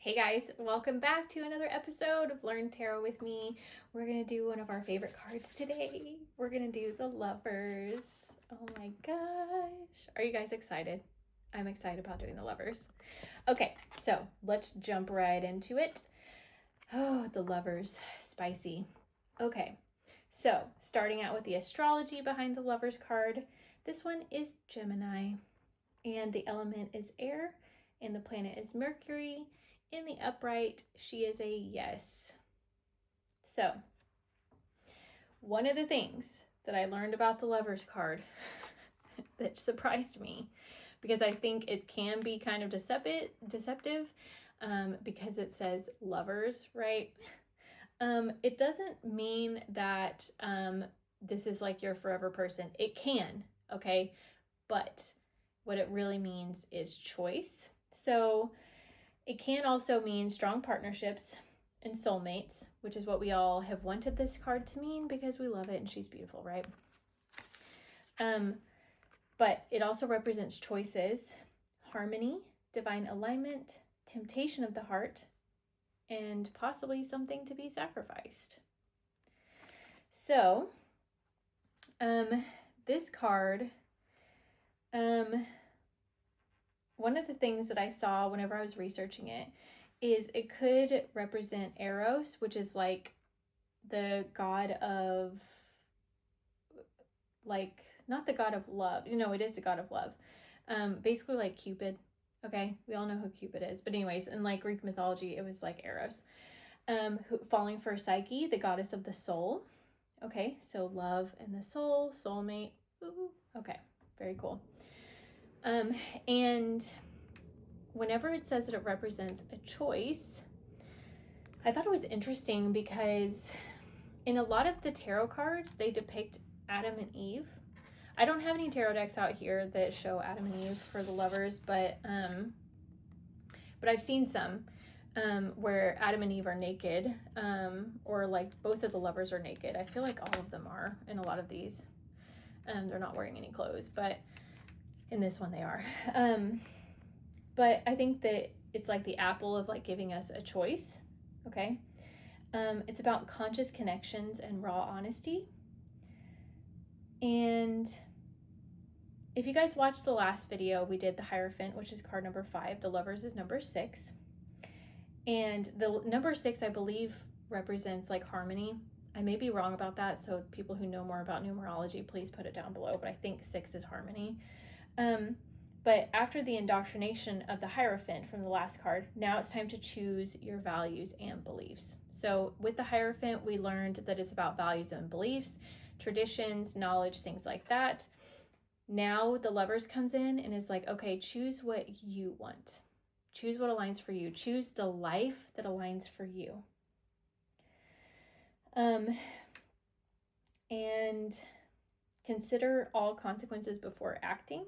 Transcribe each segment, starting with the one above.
Hey guys, welcome back to another episode of Learn Tarot with me. We're going to do one of our favorite cards today. We're going to do the Lovers. Oh my gosh. Are you guys excited? I'm excited about doing the Lovers. Okay, so let's jump right into it. Oh, the Lovers. Spicy. Okay, so starting out with the astrology behind the Lovers card. This one is Gemini, and the element is air, and the planet is Mercury. In the upright, she is a yes. So, one of the things that I learned about the Lovers card that surprised me, because I think it can be kind of deceptive, because it says lovers, right? It doesn't mean that this is like your forever person. It can, okay? But what it really means is choice. So, it can also mean strong partnerships and soulmates, which is what we all have wanted this card to mean because we love it and she's beautiful, right? But it also represents choices, harmony, divine alignment, temptation of the heart, and possibly something to be sacrificed. So, this card, one of the things that I saw whenever I was researching it is it could represent Eros, which is like the god of, like, not the god of love. It is the god of love. Basically like Cupid. Okay, we all know who Cupid is. But anyways, in like Greek mythology, it was like Eros. Falling for Psyche, the goddess of the soul. Okay, so love and the soul, soulmate. Ooh, okay, very cool. And whenever it says that it represents a choice, I thought it was interesting because in a lot of the tarot cards, they depict Adam and Eve. I don't have any tarot decks out here that show Adam and Eve for the Lovers, but I've seen some where Adam and Eve are naked, or like both of the lovers are naked. I feel like all of them are in a lot of these. They're not wearing any clothes, but in this one they are. But I think that it's like the apple of like giving us a choice. Okay. It's about conscious connections and raw honesty. And if you guys watched the last video, we did the Hierophant, which is card number 5. The Lovers is number 6. And the number 6, I believe, represents like harmony. I may be wrong about that, so people who know more about numerology, please put it down below. But I think 6 is harmony. But after the indoctrination of the Hierophant from the last card, now it's time to choose your values and beliefs. So with the Hierophant, we learned that it's about values and beliefs, traditions, knowledge, things like that. Now the Lovers comes in and is like, okay, choose what you want. Choose what aligns for you. Choose the life that aligns for you. And consider all consequences before acting.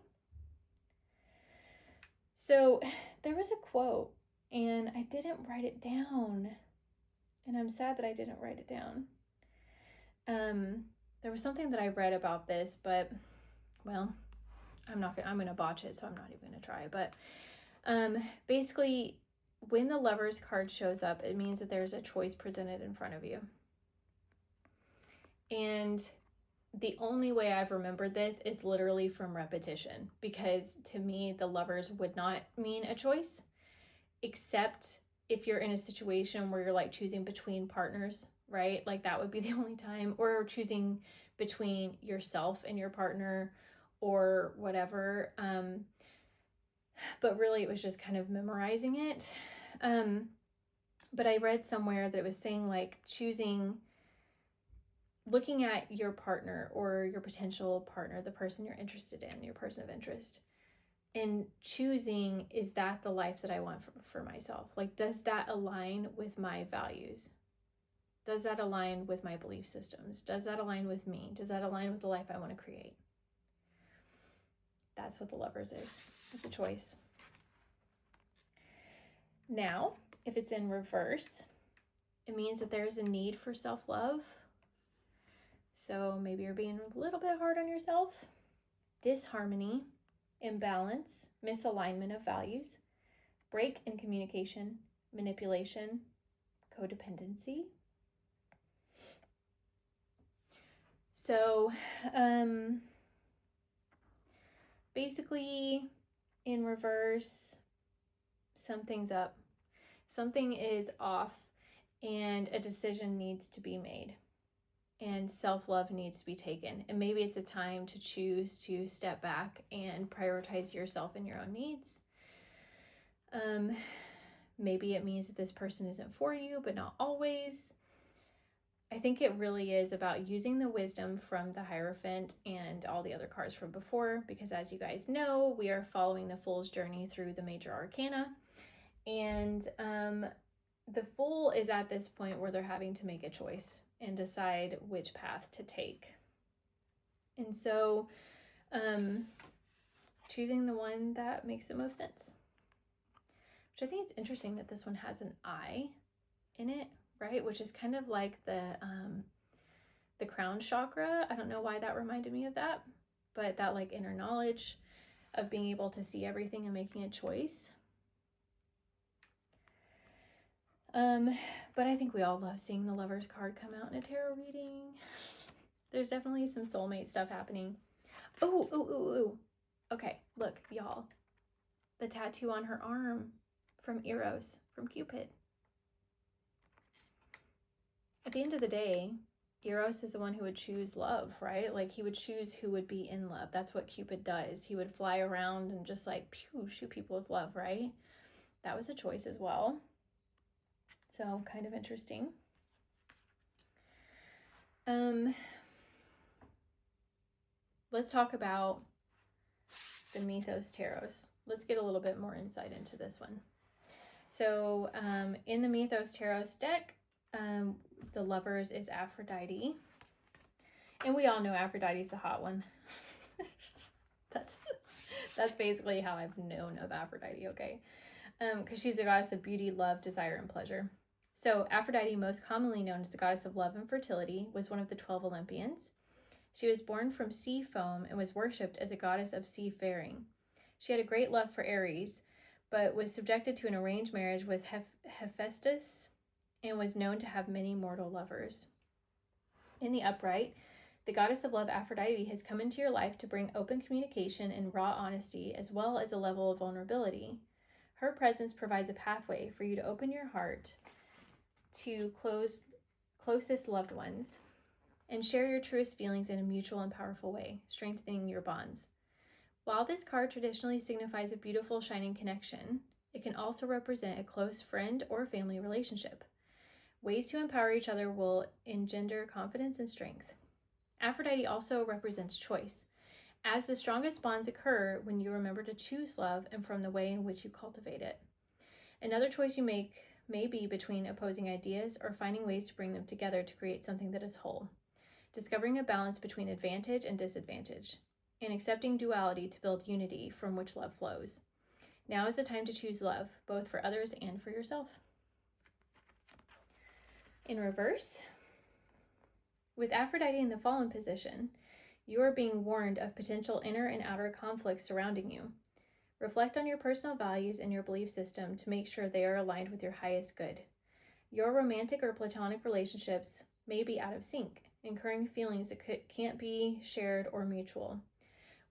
So there was a quote and I didn't write it down. And I'm sad that I didn't write it down. There was something that I read about this, but well, I'm gonna botch it, so I'm not even gonna try. But basically, when the Lovers card shows up, it means that there's a choice presented in front of you. And the only way I've remembered this is literally from repetition, because to me, the Lovers would not mean a choice, except if you're in a situation where you're like choosing between partners, right? Like that would be the only time, or choosing between yourself and your partner or whatever. But really it was just kind of memorizing it. But I read somewhere that it was saying like looking at your partner or your potential partner, the person you're interested in, your person of interest, and choosing, is that the life that I want for myself? Like, does that align with my values? Does that align with my belief systems? Does that align with me? Does that align with the life I want to create? That's what the Lovers is. It's a choice. Now, if it's in reverse, it means that there's a need for self-love. So maybe you're being a little bit hard on yourself. Disharmony, imbalance, misalignment of values, break in communication, manipulation, codependency. So, basically, in reverse, something's up. Something is off, and a decision needs to be made. And self-love needs to be taken. And maybe it's a time to choose to step back and prioritize yourself and your own needs. Maybe it means that this person isn't for you, but not always. I think it really is about using the wisdom from the Hierophant and all the other cards from before, because as you guys know, we are following the Fool's journey through the major arcana. And the Fool is at this point where they're having to make a choice and decide which path to take. And so choosing the one that makes the most sense. Which I think it's interesting that this one has an eye in it, right? Which is kind of like the crown chakra. I don't know why that reminded me of that, but that like inner knowledge of being able to see everything and making a choice. But I think we all love seeing the Lover's card come out in a tarot reading. There's definitely some soulmate stuff happening. Oh. Okay, look, y'all. The tattoo on her arm from Eros, from Cupid. At the end of the day, Eros is the one who would choose love, right? Like he would choose who would be in love. That's what Cupid does. He would fly around and just like shoot people with love, right? That was a choice as well. So kind of interesting. Let's talk about the Mythos Tarots. Let's get a little bit more insight into this one. So in the Mythos Tarots deck, the Lovers is Aphrodite. And we all know Aphrodite's a hot one. That's basically how I've known of Aphrodite, okay? Because she's a goddess of beauty, love, desire, and pleasure. So Aphrodite, most commonly known as the goddess of love and fertility, was one of the 12 Olympians. She was born from sea foam and was worshipped as a goddess of seafaring. She had a great love for Ares, but was subjected to an arranged marriage with Hephaestus and was known to have many mortal lovers. In the upright, the goddess of love Aphrodite has come into your life to bring open communication and raw honesty, as well as a level of vulnerability. Her presence provides a pathway for you to open your heart to closest loved ones and share your truest feelings in a mutual and powerful way, strengthening your bonds. While this card traditionally signifies a beautiful, shining connection, it can also represent a close friend or family relationship. Ways to empower each other will engender confidence and strength. Aphrodite also represents choice, as the strongest bonds occur when you remember to choose love and from the way in which you cultivate it. Another choice you make may be between opposing ideas or finding ways to bring them together to create something that is whole, discovering a balance between advantage and disadvantage, and accepting duality to build unity from which love flows. Now is the time to choose love, both for others and for yourself. In reverse, with Aphrodite in the fallen position, you are being warned of potential inner and outer conflicts surrounding you. Reflect on your personal values and your belief system to make sure they are aligned with your highest good. Your romantic or platonic relationships may be out of sync, incurring feelings that can't be shared or mutual.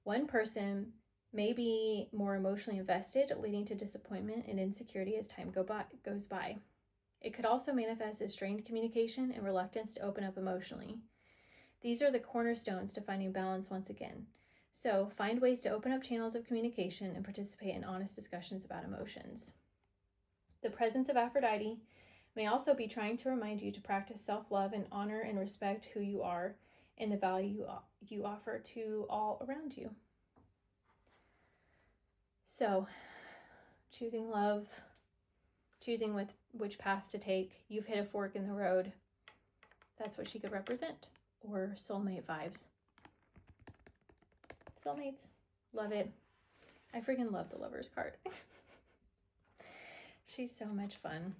One person may be more emotionally invested, leading to disappointment and insecurity as time goes by. It could also manifest as strained communication and reluctance to open up emotionally. These are the cornerstones to finding balance once again. So find ways to open up channels of communication and participate in honest discussions about emotions. The presence of Aphrodite may also be trying to remind you to practice self-love and honor and respect who you are and the value you offer to all around you. So, choosing love, choosing which path to take. You've hit a fork in the road. That's what she could represent. Or soulmate vibes. Soulmates. Love it. I freaking love the Lover's card. She's so much fun.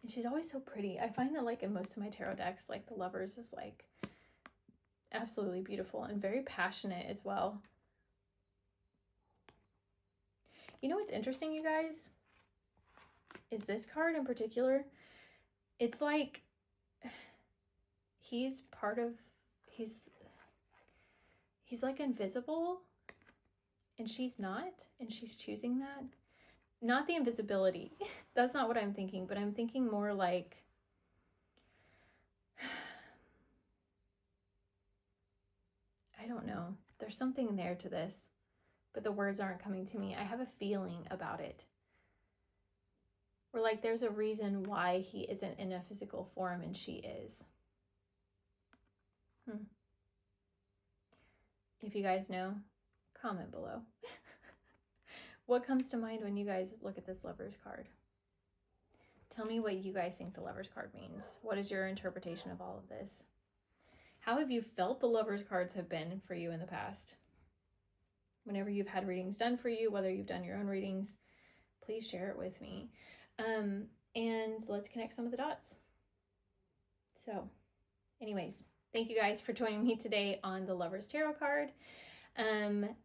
And she's always so pretty. I find that like in most of my tarot decks, like the Lovers is like absolutely beautiful and very passionate as well. You know what's interesting, you guys? is this card in particular. It's like he's like invisible and she's not, and she's choosing that. Not the invisibility. That's not what I'm thinking, but I'm thinking more like I don't know. There's something there to this, but the words aren't coming to me. I have a feeling about it. Or like there's a reason why he isn't in a physical form and she is. If you guys know, comment below. What comes to mind when you guys look at this Lover's card? Tell me what you guys think the Lover's card means. What is your interpretation of all of this? How have you felt the Lover's cards have been for you in the past? Whenever you've had readings done for you, whether you've done your own readings, please share it with me. And let's connect some of the dots. So anyways, thank you guys for joining me today on the Lover's Tarot card.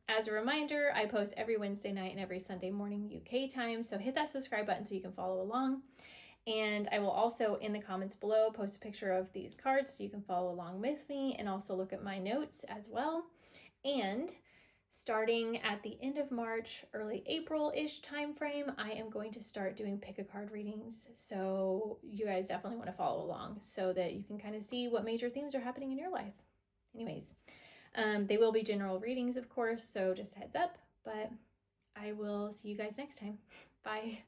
As a reminder, I post every Wednesday night and every Sunday morning UK time, so hit that subscribe button so you can follow along. And I will also, in the comments below, post a picture of these cards so you can follow along with me and also look at my notes as well. And starting at the end of March, early April-ish time frame, I am going to start doing pick a card readings. So you guys definitely want to follow along so that you can kind of see what major themes are happening in your life. Anyways, they will be general readings, of course, so just a heads up, but I will see you guys next time. Bye.